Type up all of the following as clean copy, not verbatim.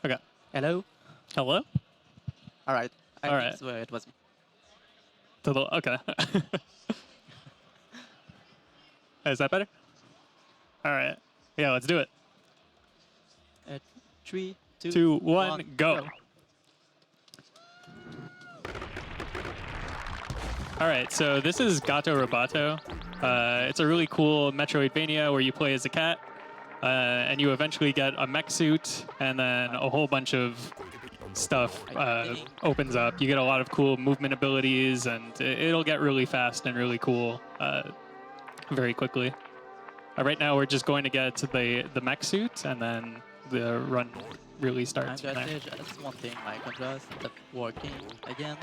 Okay. Hello? Hello? All right. I All think right. so, it was me. Okay. Is that better? All right. Yeah, let's do it. 3, 2, 2, 1, 1, go. All right, so this is Gato Roboto. It's a really cool Metroidvania where you play as a cat, and you eventually get a mech suit, and then a whole bunch of stuff opens up. You get a lot of cool movement abilities, and it'll get really fast and really cool very quickly. Right now, we're just going to get to the mech suit, and then the run really starts. I'm gonna say just one thing, my controller stopped working again.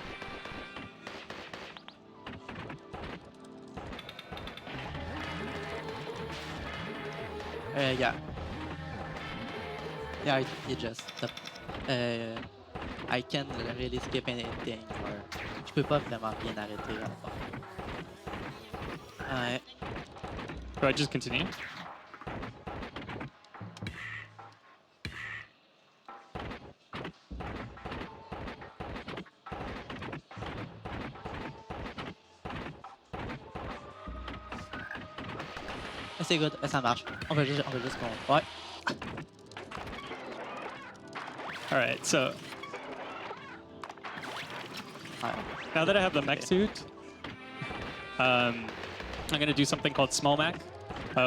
Yeah. Yeah, it just stopped. I can't really skip anything, or je peux pas vraiment bien arrêter à la fin. Ouais. Do I just continue? C'est good, ça marche. On va juste ouais. All right, so now that I have the mech suit, I'm going to do something called small mech,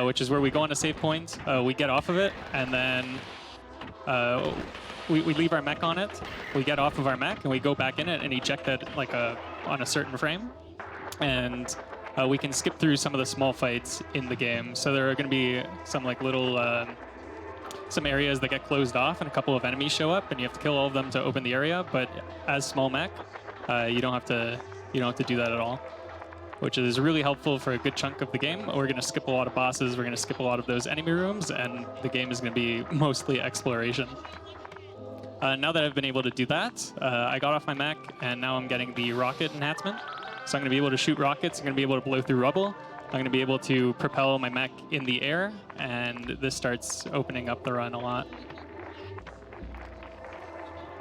which is where we go on a save point, we get off of it, and then we leave our mech on it, we get off of our mech, and we go back in it and eject it like on a certain frame. And we can skip through some of the small fights in the game. So there are going to be some like little some areas that get closed off, and a couple of enemies show up, and you have to kill all of them to open the area. But as small mech, you don't have to do that at all, which is really helpful for a good chunk of the game. We're going to skip a lot of bosses. We're going to skip a lot of those enemy rooms, and the game is going to be mostly exploration. Now that I've been able to do that, I got off my mech, and now I'm getting the rocket enhancement. So I'm going to be able to shoot rockets. I'm going to be able to blow through rubble. I'm going to be able to propel my mech in the air, and this starts opening up the run a lot.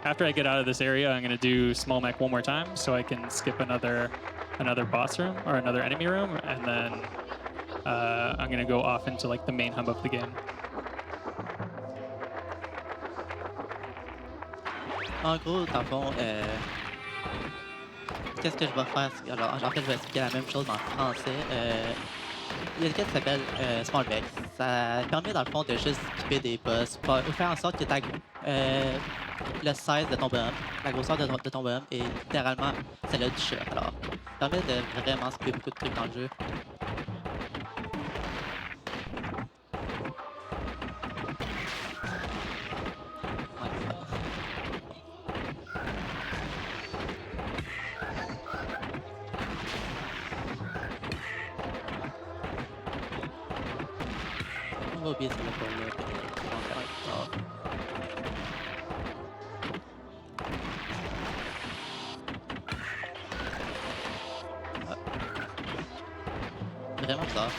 After I get out of this area, I'm going to do small mech one more time so I can skip another boss room or another enemy room, and then I'm going to go off into like the main hub of the game. En gros, dans le fond, qu'est-ce que je vais faire? Alors, en fait, je vais expliquer la même chose en français. Il y a une quête qui s'appelle Small Mech. Ça permet, dans le fond, de juste skipper des boss pour faire en sorte que le size de ton bonhomme, la grosseur de ton bonhomme est littéralement celle-là du chat. Alors, ça permet de vraiment skipper beaucoup de trucs dans le jeu. On va oublier ça là pour là. Vraiment bizarre.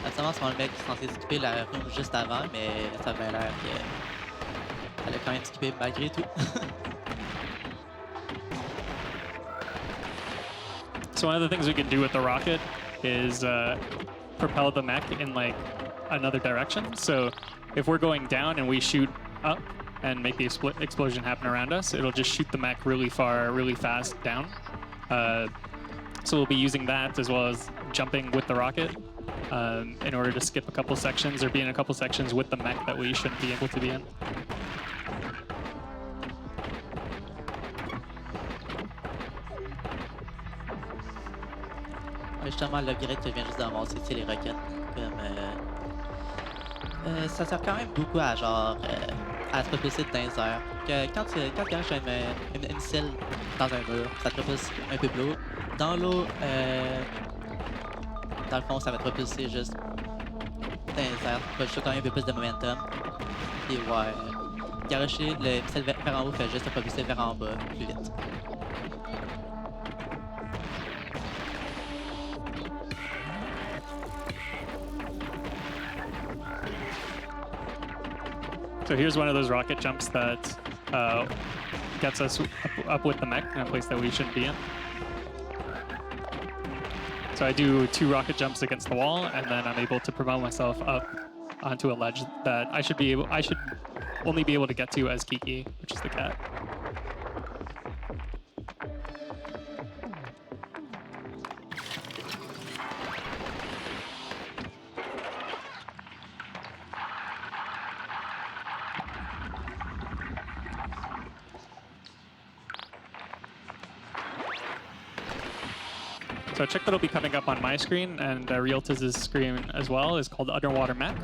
Absolument, Small Mech est censé skipper la room juste avant, mais ça avait l'air qu'elle a quand même skippé malgré tout. So one of the things we can do with the rocket is propel the mech in like another direction. So if we're going down and we shoot up and make the explosion happen around us, it'll just shoot the mech really far, really fast down. So we'll be using that as well as jumping with the rocket in order to skip a couple sections or be in a couple sections with the mech that we shouldn't be able to be in. Justement, l'upgrade que je viens juste d'avancer, c'est les roquettes. Comme, ça sert quand même beaucoup à genre à se propulser dans les airs. Quand tu lâches une missile dans un mur, ça te propulse un peu plus haut. Dans l'eau, dans le fond, ça va te propulser juste dans les airs. Tu vas juste donner un peu plus de momentum. Et ouais, garocher le missile vers en haut fait juste te propulser vers en bas plus vite. So here's one of those rocket jumps that gets us up with the mech in a place that we shouldn't be in. So I do 2 rocket jumps against the wall, and then I'm able to propel myself up onto a ledge that I should only be able to get to as Kiki, which is the cat. So a trick that'll be coming up on my screen and Realtyz's screen as well is called Underwater Mech,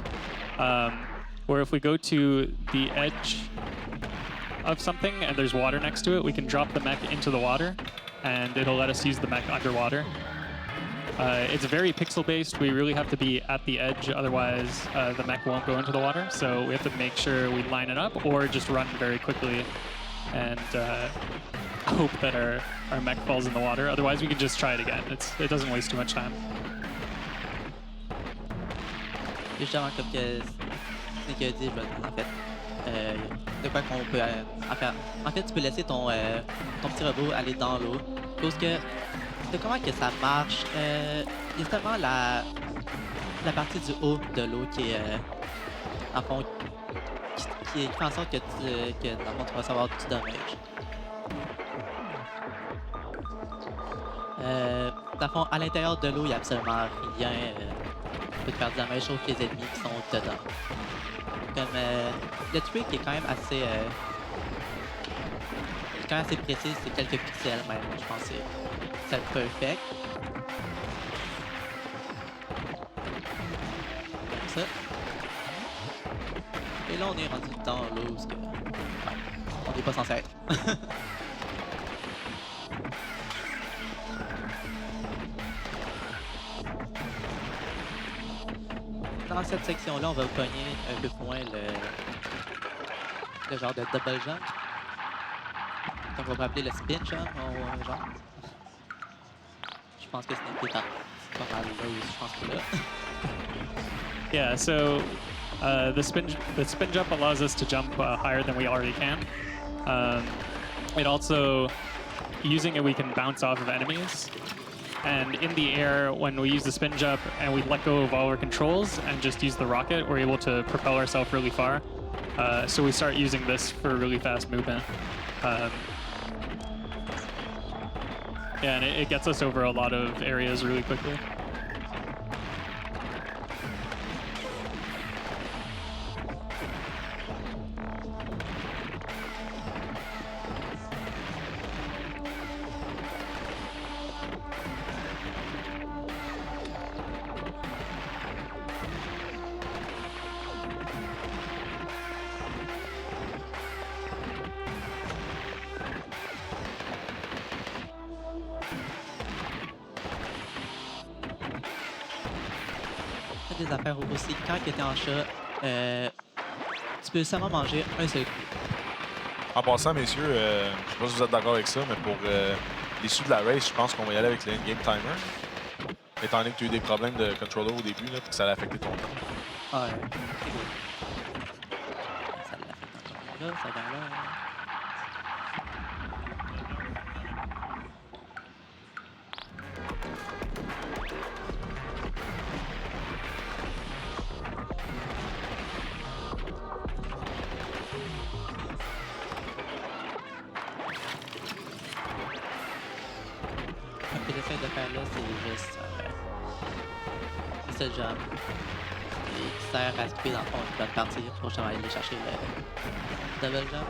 where if we go to the edge of something and there's water next to it, we can drop the mech into the water and it'll let us use the mech underwater. It's very pixel-based. We really have to be at the edge, otherwise the mech won't go into the water. So we have to make sure we line it up or just run very quickly and hope that our mech falls in the water. Otherwise, we can just try it again. It doesn't waste too much time. Justement, comme que Sneeaaky a dit, en fait, de quoi qu'on peut faire. En fait, tu peux laisser ton petit robot aller dans l'eau. Parce que de comment que ça marche, il y a seulement la partie du haut de l'eau qui est en fond qui fait en sorte que dans le fond, tu vas recevoir du damage. Dans le fond, à l'intérieur de l'eau, il n'y a absolument rien qui peut te faire du damage sauf les ennemis qui sont dedans. Comme le trick est quand même assez précis, c'est quelques pixels même, je pense que c'est perfect. Comme ça. Et là, on est rendu dans l'eau parce que on n'est pas censé être. Dans cette section-là, on va pogner un peu plus loin le genre de double jump. Donc, on va appeler le spin jump, genre. Je pense que c'est pas mal là où je pense que là. Yeah, so the spin jump allows us to jump higher than we already can. It also, using it, we can bounce off of enemies. And in the air, when we use the spin jump and we let go of all our controls and just use the rocket, we're able to propel ourselves really far. So we start using this for really fast movement. Yeah, and it gets us over a lot of areas really quickly. Des affaires aussi, quand tu étais en chat, tu peux seulement manger un seul coup. En passant, messieurs, je ne sais pas si vous êtes d'accord avec ça, mais pour l'issue de la race, je pense qu'on va y aller avec le in-game timer. Étant donné que tu as eu des problèmes de controller au début, là, puis que ça allait affecter ton temps. Ouais, c'est cool. Ça l'affecte encore là, ça vient là. Ce que j'essaie de faire là, c'est juste ce jump qui sert à skipper dans le fond de l'autre partie pour justement aller chercher le double jump.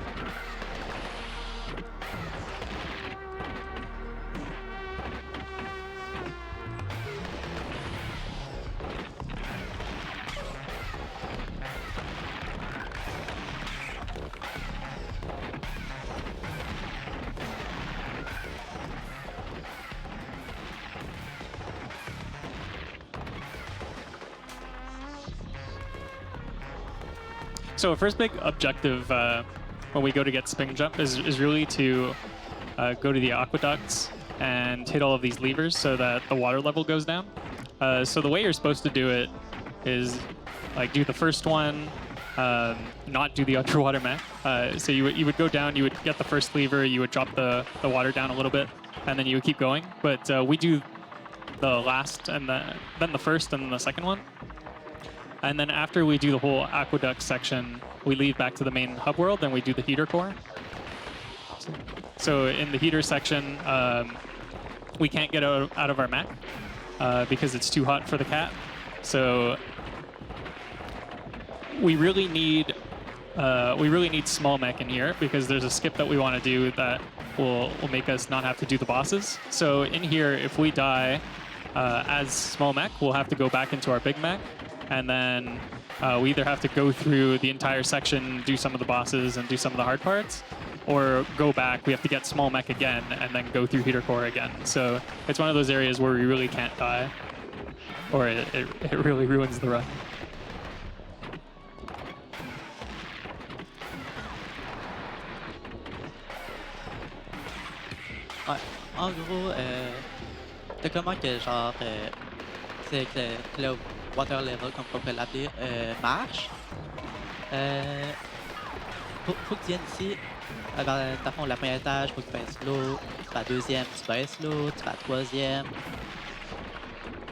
So our first big objective when we go to get spin jump is really to go to the aqueducts and hit all of these levers so that the water level goes down. So the way you're supposed to do it is like do the first one, not do the underwater mech. So you would go down, you would get the first lever, you would drop the water down a little bit, and then you would keep going. But we do the last and then the first and then the second one. And then after we do the whole aqueduct section, we leave back to the main hub world and we do the heater core. So in the heater section, we can't get out of our mech because it's too hot for the cat. So we really need small mech in here because there's a skip that we want to do that will make us not have to do the bosses. So in here, if we die as small mech, we'll have to go back into our big mech, and then we either have to go through the entire section, do some of the bosses, and do some of the hard parts, or go back. We have to get small mech again, and then go through heater core again. So it's one of those areas where we really can't die, or it really ruins the run. Ouais. En gros, de comment que genre c'est que le water level, comme on peut l'appeler, marche. Faut que tu viennes ici. Dans le fond, la première étage, faut que tu baisses l'eau. La deuxième, tu baisses l'eau. Tu vas à la troisième.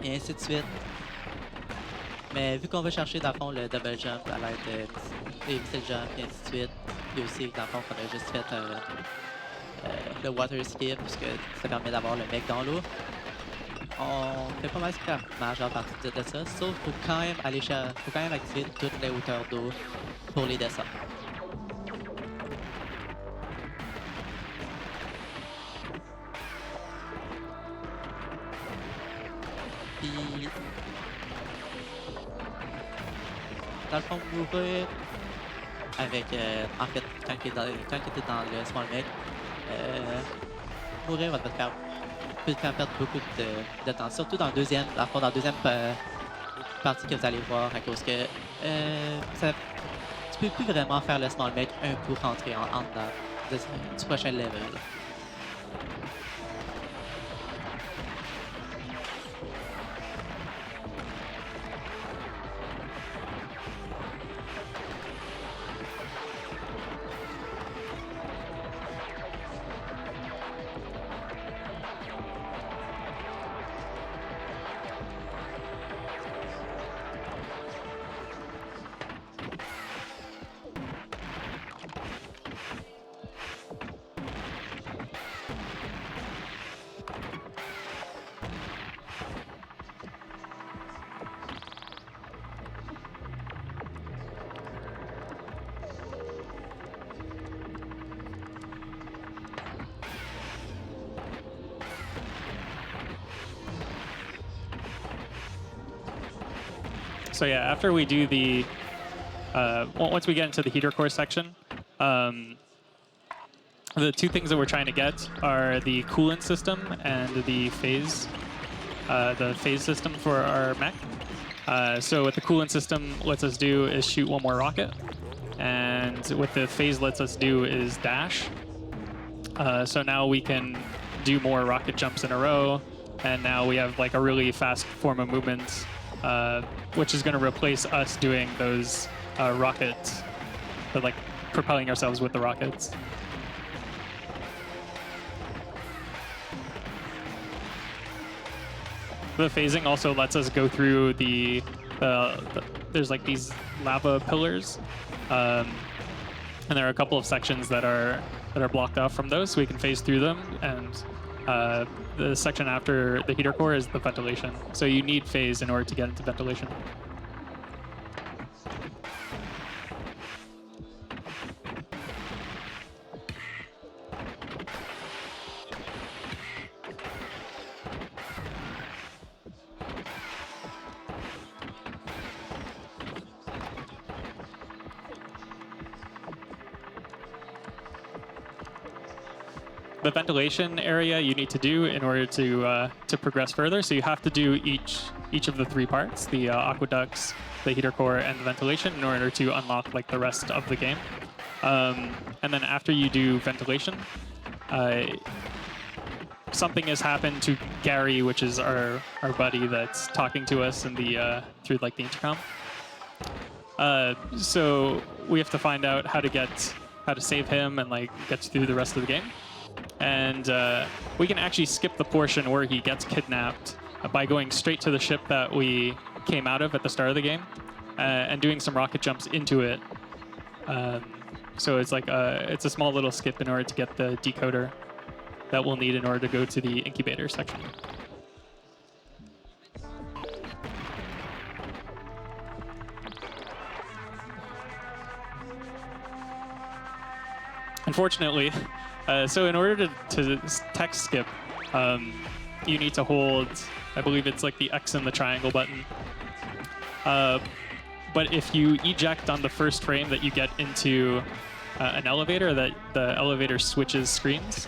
Et ainsi de suite. Mais vu qu'on va chercher dans le fond le double jump à l'aide des missile jump et ainsi de suite, puis aussi dans le fond qu'on a juste fait le water skip puisque ça permet d'avoir le mec dans l'eau. On fait pas mal de majeure partie de ça, sauf qu'il faut quand même faut quand même activer toutes les hauteurs d'eau pour les descendre. Puis dans le fond, mourir avec en fait quand tu es dans le small mech, mourir peut te faire perdre beaucoup de temps, surtout dans la deuxième partie que vous allez voir, à cause que tu peux plus vraiment faire le small mech un coup rentrer en dedans du prochain level. So yeah, after we do the, once we get into the heater core section, the two things that we're trying to get are the coolant system and the phase system for our mech. So what the coolant system lets us do is shoot one more rocket, and what the phase lets us do is dash. So now we can do more rocket jumps in a row, and now we have like a really fast form of movement, which is going to replace us doing those rockets, but like propelling ourselves with the rockets. The phasing also lets us go through there's like these lava pillars, and there are a couple of sections that are blocked off from those, so we can phase through them. And the section after the heater core is the ventilation. So you need phase in order to get into ventilation. The ventilation area you need to do in order to progress further. So you have to do each of the three parts: the aqueducts, the heater core, and the ventilation, in order to unlock like the rest of the game. And then after you do ventilation, something has happened to Gary, which is our buddy that's talking to us in the through like the intercom. So we have to find out how to save him and like get through the rest of the game. And we can actually skip the portion where he gets kidnapped by going straight to the ship that we came out of at the start of the game and doing some rocket jumps into it. So it's like it's a small little skip in order to get the decoder that we'll need in order to go to the incubator section. Unfortunately, so in order to text skip, you need to hold, I believe it's like the X and the triangle button. But if you eject on the first frame that you get into an elevator, that the elevator switches screens,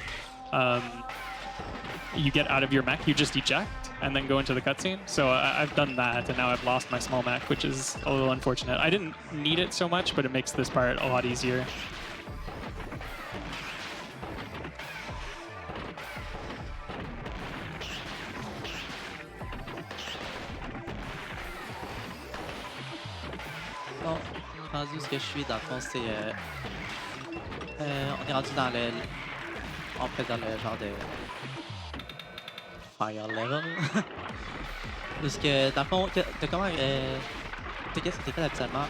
you get out of your mech, you just eject and then go into the cutscene. So I've done that, and now I've lost my small mech, which is a little unfortunate. I didn't need it so much, but it makes this part a lot easier. Bon, rendu où ce que je suis, dans le fond, c'est... on est rendu dans le... On peut dans le genre de... Fire level. Parce que, dans le fond, de comment... qu'est-ce que t'es fait habituellement?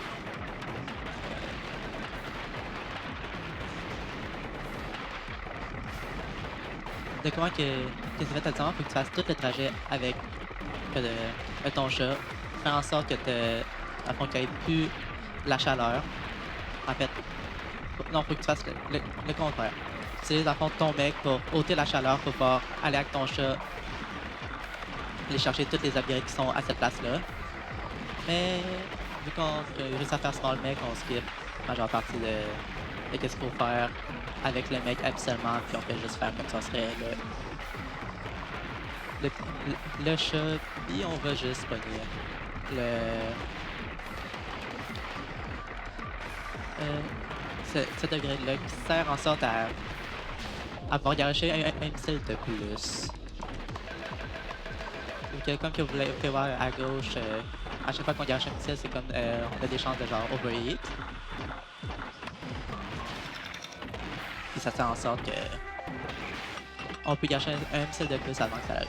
De comment que t'es fait habituellement, faut que tu fasses tout le trajet avec ton chat. Faire en sorte que qu'il n'y ait plus la chaleur. En fait, non, faut que tu fasses le contraire. Tu utilises à fond ton mec pour ôter la chaleur pour pouvoir aller avec ton chat, aller chercher tous les upgrades qui sont à cette place-là. Mais vu qu'on réussit à faire small mec, on skip la majeure partie de qu'est-ce qu'il faut faire avec le mec habituellement, puis on fait juste faire comme ça serait le chat, puis on va juste pogner ce degré-là qui sert en sorte à pouvoir garocher un missile de plus. Donc, comme que vous pouvez voir à gauche, à chaque fois qu'on garoche un missile, c'est comme on a des chances de genre overheat. Puis ça fait en sorte que on peut garocher un missile de plus avant que ça arrive.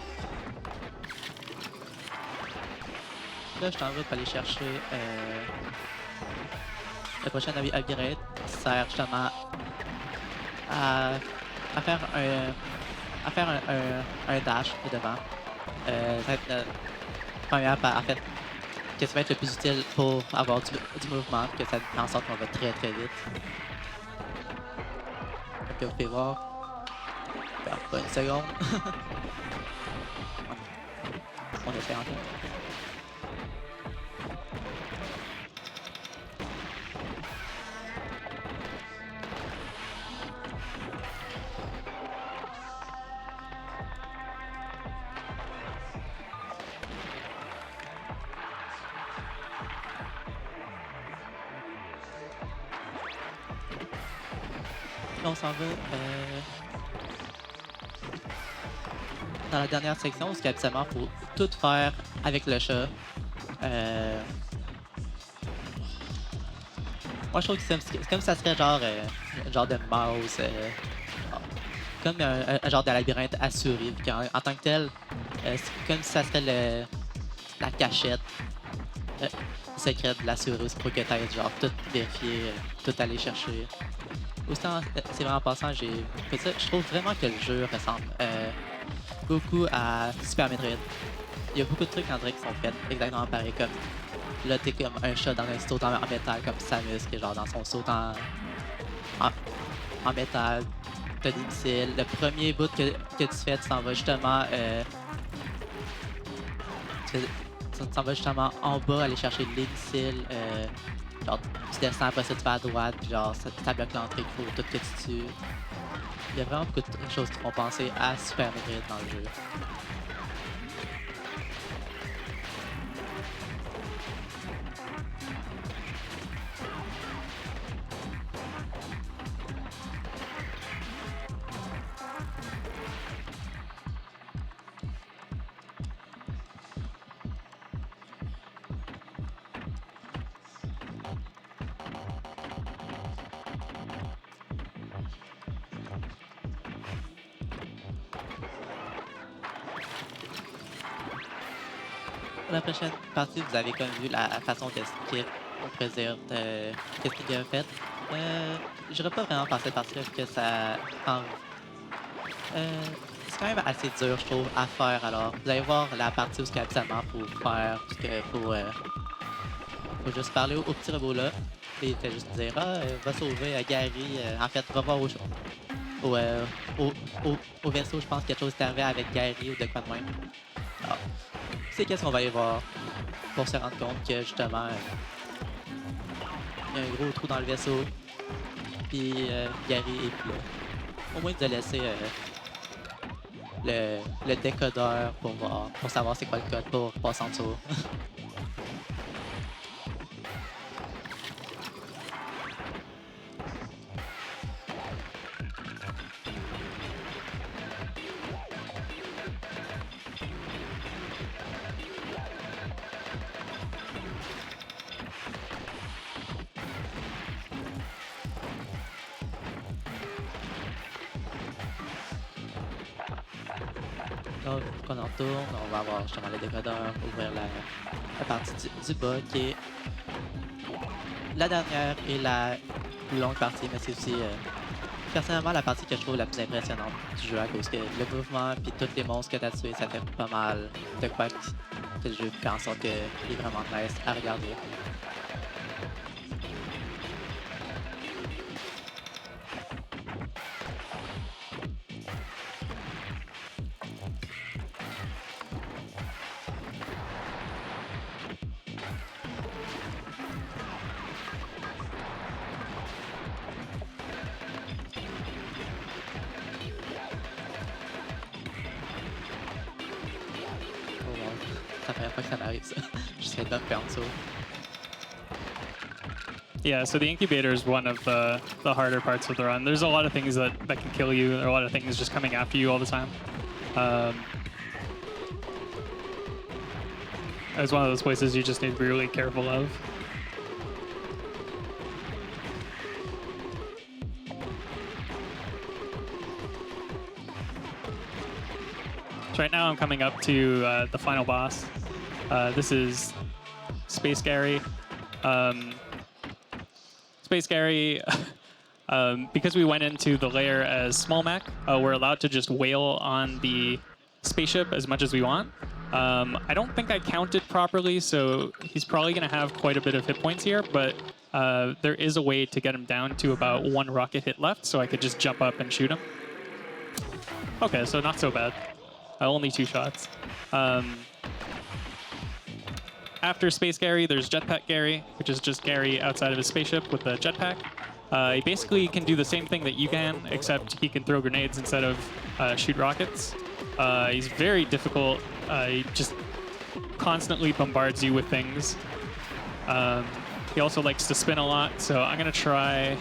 Là, je t'en vais pour aller chercher le prochain upgrade qui sert justement à faire un dash devant. Ça va être première, en fait, que ça va être le plus utile pour avoir du mouvement, que ça fait en sorte qu'on va très très vite. Donc, vous pouvez voir. Pas une seconde. On essaie encore. Là, on s'en va dans la dernière section, parce qu'habituellement, il faut tout faire avec le chat. Moi, je trouve que c'est comme ça serait genre un genre de mouse, comme un genre de labyrinthe assuré. En tant que tel, c'est comme si ça serait la cachette secrète de la souris pour que tu ailles genre tout vérifier, tout aller chercher. Aussi, c'est vraiment passant, je trouve vraiment que le jeu ressemble beaucoup à Super Metroid. Il y a beaucoup de trucs en vrai qui sont faits exactement pareil, comme là t'es comme un chat dans un saut en métal comme Samus qui est genre dans son saut en métal. T'as des missiles. Le premier bout que tu fais, tu t'en vas justement tu t'en vas justement en bas aller chercher les missiles. Genre, tu descends après ça, tu vas à droite, puis genre, ça bloque l'entrée, il faut tout que tu tues. Il y a vraiment beaucoup de choses qui font penser à Super Metroid dans le jeu. la prochaine partie, vous avez comme vu la façon de skip, on pourrait dire, de qu'est-ce qu'il a fait. Je n'irai pas vraiment par cette partie-là, parce que ça... c'est quand même assez dur, je trouve, à faire. Alors, vous allez voir la partie où habituellement faut faire, parce que faut juste parler au petit robot-là. Et il fait juste dire, va sauver Gary. En fait, va voir au vaisseau, je pense que quelque chose est arrivé avec Gary ou de quoi de même. Alors, c'est qu'est-ce qu'on va y voir pour se rendre compte que justement, il y a un gros trou dans le vaisseau. Puis Gary est plus là. Au moins, il nous a laissé le décodeur pour savoir c'est quoi le code pour passer en dessous. Donc, quand on tourne, on va avoir justement le décodeur, ouvrir la partie du bas qui est la dernière et la plus longue partie, mais c'est aussi personnellement la partie que je trouve la plus impressionnante du jeu à cause que le mouvement puis tous les monstres que tu as tués, ça fait pas mal de quoi que le jeu fait en sorte qu'il est vraiment nice à regarder. C'est la première fois que ça m'arrive, ça. J'essaie de me faire en dessous. Yeah, so the incubator is one of the harder parts of the run. There's a lot of things that can kill you. There are a lot of things just coming after you all the time. It's one of those places you just need to be really careful of. So right now I'm coming up to the final boss. This is Space Gary. Space Gary, because we went into the layer as small mech, we're allowed to just wail on the spaceship as much as we want. I don't think I counted properly, so he's probably going to have quite a bit of hit points here, but there is a way to get him down to about 1 rocket hit left, so I could just jump up and shoot him. Okay, so not so bad. Only 2 shots. After Space Gary, there's Jetpack Gary, which is just Gary outside of his spaceship with the jetpack. He basically can do the same thing that you can, except he can throw grenades instead of shoot rockets. He's very difficult. He just constantly bombards you with things. He also likes to spin a lot, so I'm going to try...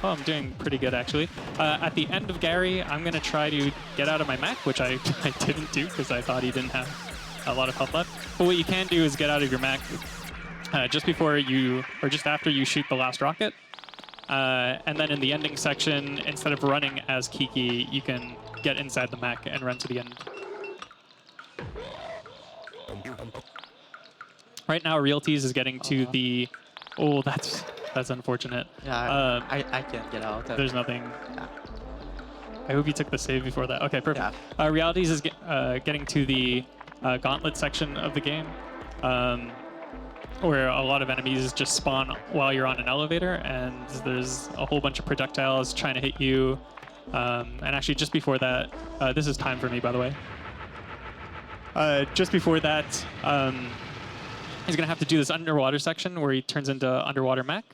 Oh, I'm doing pretty good, actually. At the end of Gary, I'm going to try to get out of my mech, which I didn't do because I thought he didn't have a lot of health left. But what you can do is get out of your mech just before you, or just after you shoot the last rocket. And then in the ending section, instead of running as Kiki, you can get inside the mech and run to the end. Right now, Realtyz is getting to the... Oh, that's unfortunate. Yeah, I can't get out. There's nothing. Yeah. I hope you took the save before that. Okay, perfect. Yeah. Realtyz is getting to the gauntlet section of the game, where a lot of enemies just spawn while you're on an elevator, and there's a whole bunch of projectiles trying to hit you. And actually, just before that, this is time for me, by the way. Just before that, he's going to have to do this underwater section where he turns into underwater mech.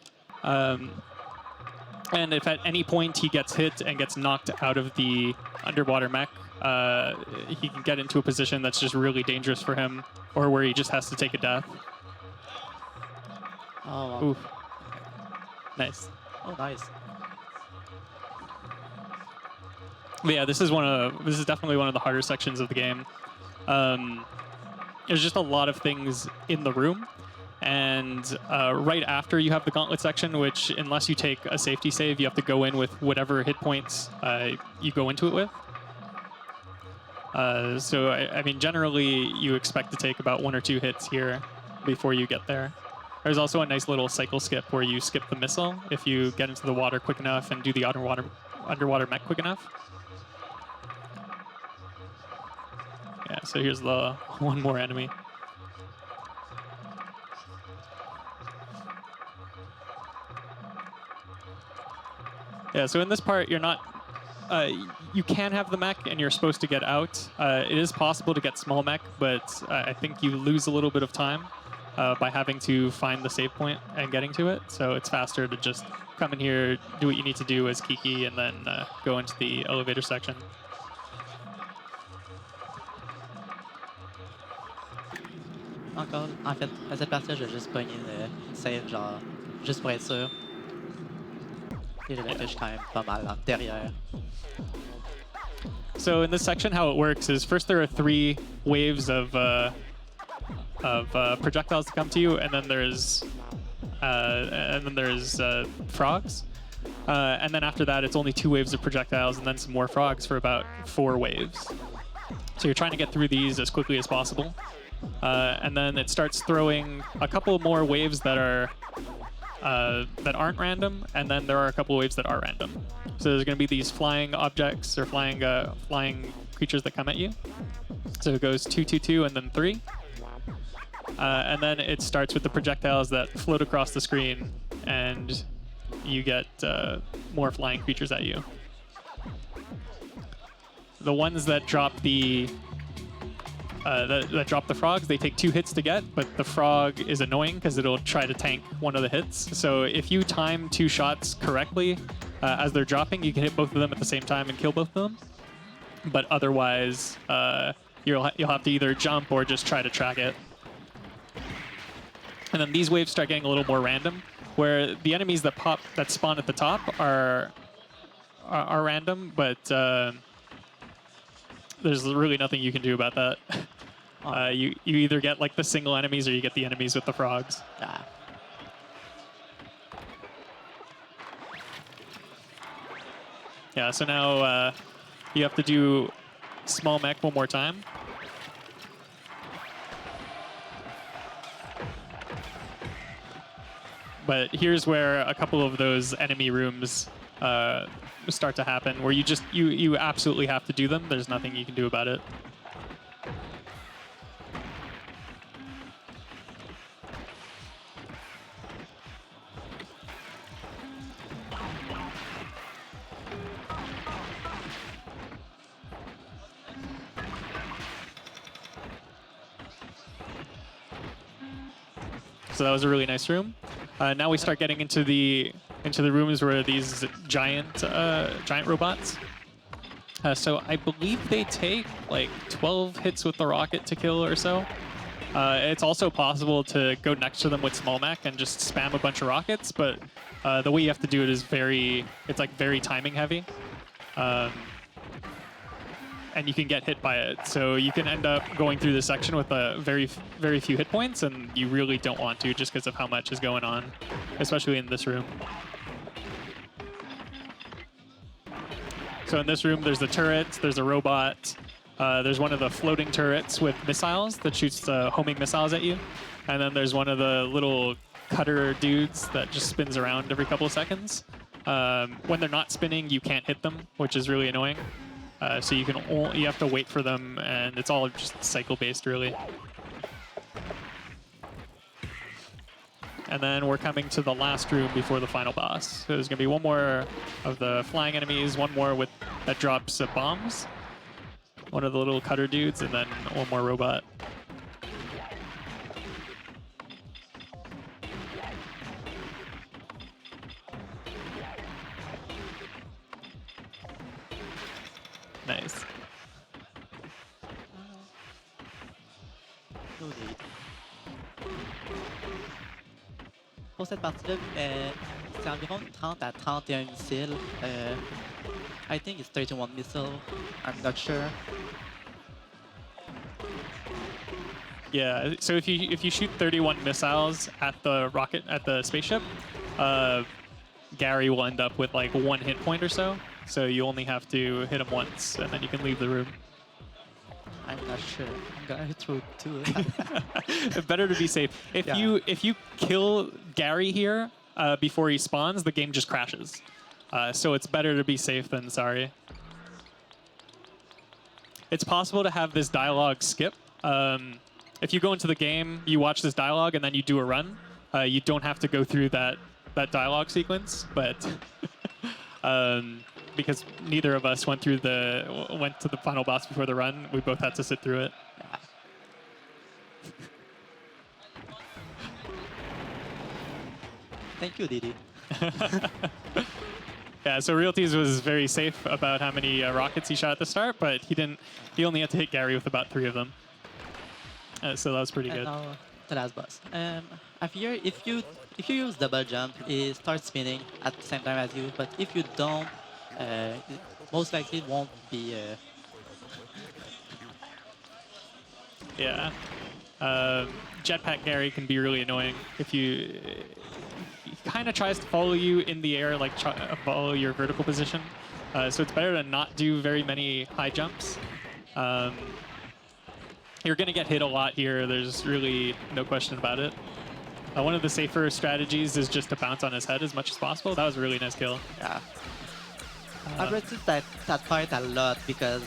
And if at any point he gets hit and gets knocked out of the underwater mech, he can get into a position that's just really dangerous for him, or where he just has to take a death. Oh, wow. Oof. Nice. Oh, nice. But yeah, this is definitely one of the harder sections of the game. There's just a lot of things in the room, and right after you have the gauntlet section, which unless you take a safety save, you have to go in with whatever hit points you go into it with. So I mean, generally you expect to take about 1 or 2 hits here before you get there. There's also a nice little cycle skip where you skip the missile if you get into the water quick enough and do the underwater mech quick enough. Yeah, so here's the one more enemy. Yeah, so in this part, you're not... you can have the mech, and you're supposed to get out. It is possible to get small mech, but I think you lose a little bit of time by having to find the save point and getting to it. So it's faster to just come in here, do what you need to do as Kiki, and then go into the elevator section. Encore, en fait, à cette partie-là, je vais juste pogner le save, genre, juste pour être sûr. Et je vais toucher quand même pas mal là, derrière. So in this section, how it works is first there are 3 waves of projectiles to come to you, and then there's frogs, and then after that it's only 2 waves of projectiles and then some more frogs for about 4 waves. So you're trying to get through these as quickly as possible, and then it starts throwing a couple more waves that aren't random, and then there are a couple waves that are random. So there's going to be these flying objects or flying creatures that come at you. So it goes 2, 2, 2, and then 3. And then it starts with the projectiles that float across the screen, and you get more flying creatures at you. The ones that drop the frogs, they take 2 hits to get, but the frog is annoying because it'll try to tank one of the hits. So if you time 2 shots correctly as they're dropping, you can hit both of them at the same time and kill both of them. But otherwise, you'll have to either jump or just try to track it. And then these waves start getting a little more random, where the enemies that spawn at the top are random, but there's really nothing you can do about that. You either get like the single enemies or you get the enemies with the frogs. Ah. Yeah, so now you have to do small mech one more time. But here's where a couple of those enemy rooms start to happen, where you absolutely have to do them. There's nothing you can do about it. So that was a really nice room. Now we start getting into the rooms where these giant robots. So I believe they take like 12 hits with the rocket to kill or so. It's also possible to go next to them with small mech and just spam a bunch of rockets, but the way you have to do it is very timing heavy. And you can get hit by it. So you can end up going through this section with very few hit points, and you really don't want to just because of how much is going on, especially in this room. So in this room, there's the turrets, there's a robot, there's one of the floating turrets with missiles that shoots homing missiles at you, and then there's one of the little cutter dudes that just spins around every couple of seconds. When they're not spinning, you can't hit them, which is really annoying. So you have to wait for them, and it's all just cycle-based, really. And then we're coming to the last room before the final boss. So there's going to be one more of the flying enemies, one more that drops bombs, one of the little cutter dudes, and then one more robot. Nice. Pour cette partie-là, c'est environ 30 à 31 missiles. I think it's 31 missiles. I'm not sure. Yeah, so if you shoot 31 missiles at the spaceship, Gary will end up with like 1 hit point or so. So you only have to hit him once, and then you can leave the room. I'm not sure. I'm gonna throw 2. Better to be safe. If you kill Gary here before he spawns, the game just crashes. So it's better to be safe than sorry. It's possible to have this dialogue skip. If you go into the game, you watch this dialogue, and then you do a run. You don't have to go through that dialogue sequence, but because neither of us went to the final boss before the run, we both had to sit through it. Thank you, Didi. Yeah, so Realtyz was very safe about how many rockets he shot at the start, but he didn't. He only had to hit Gary with about 3 of them. So that was pretty good. Now, the last boss. I fear if you use double jump, it starts spinning at the same time as you. But if you don't, most likely it won't be. Yeah. Jetpack Gary can be really annoying if you. He kind of tries to follow you in the air, like follow your vertical position. So it's better to not do very many high jumps. You're going to get hit a lot here. There's really no question about it. One of the safer strategies is just to bounce on his head as much as possible. That was a really nice kill. Yeah. I've resisted that part a lot because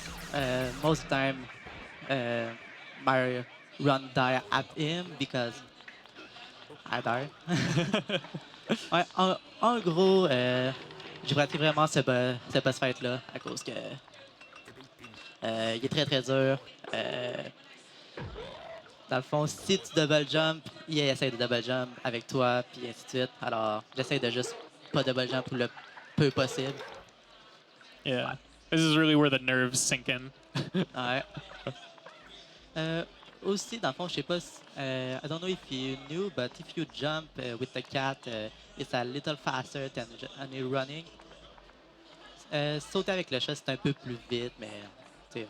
most of the time my run die at him because I die. En gros, j'ai raté vraiment ce boss fight-là à cause que il est très très dur. Dans le fond, si tu double jump, il essaie de double jump avec toi, puis ainsi de suite. Alors, j'essaie de juste pas double jump le peu possible. Yeah. This is really where the nerves sink in. Ouais. Aussi, dans le fond, je sais pas si, I don't know if you knew, but if you jump with the cat, it's a little faster than you're running. Sauter avec le chat, c'est un peu plus vite, mais tu sais.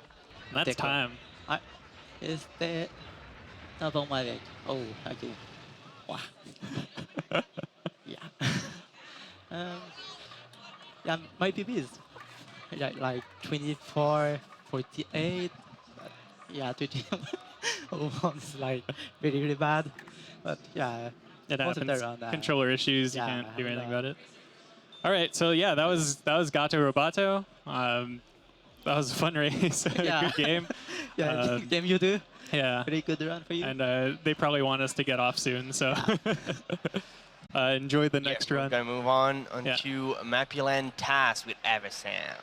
That's time. Ouais. Et c'était temps pour moi avec. Oh, ok. Wow. Yeah. Yeah, my PB is like 24, 48. But yeah, 20. It's like really, really bad. But yeah, It most of happens. the round, Controller issues. yeah, You can't do anything and, about it. All right. So yeah, that was Gato Roboto. That was a fun race. Yeah. Good game. Yeah, game you do. Yeah. Pretty good run for you. And they probably want us to get off soon, so enjoy the next We're run. gonna move on onto Mapuland Task with Aversam.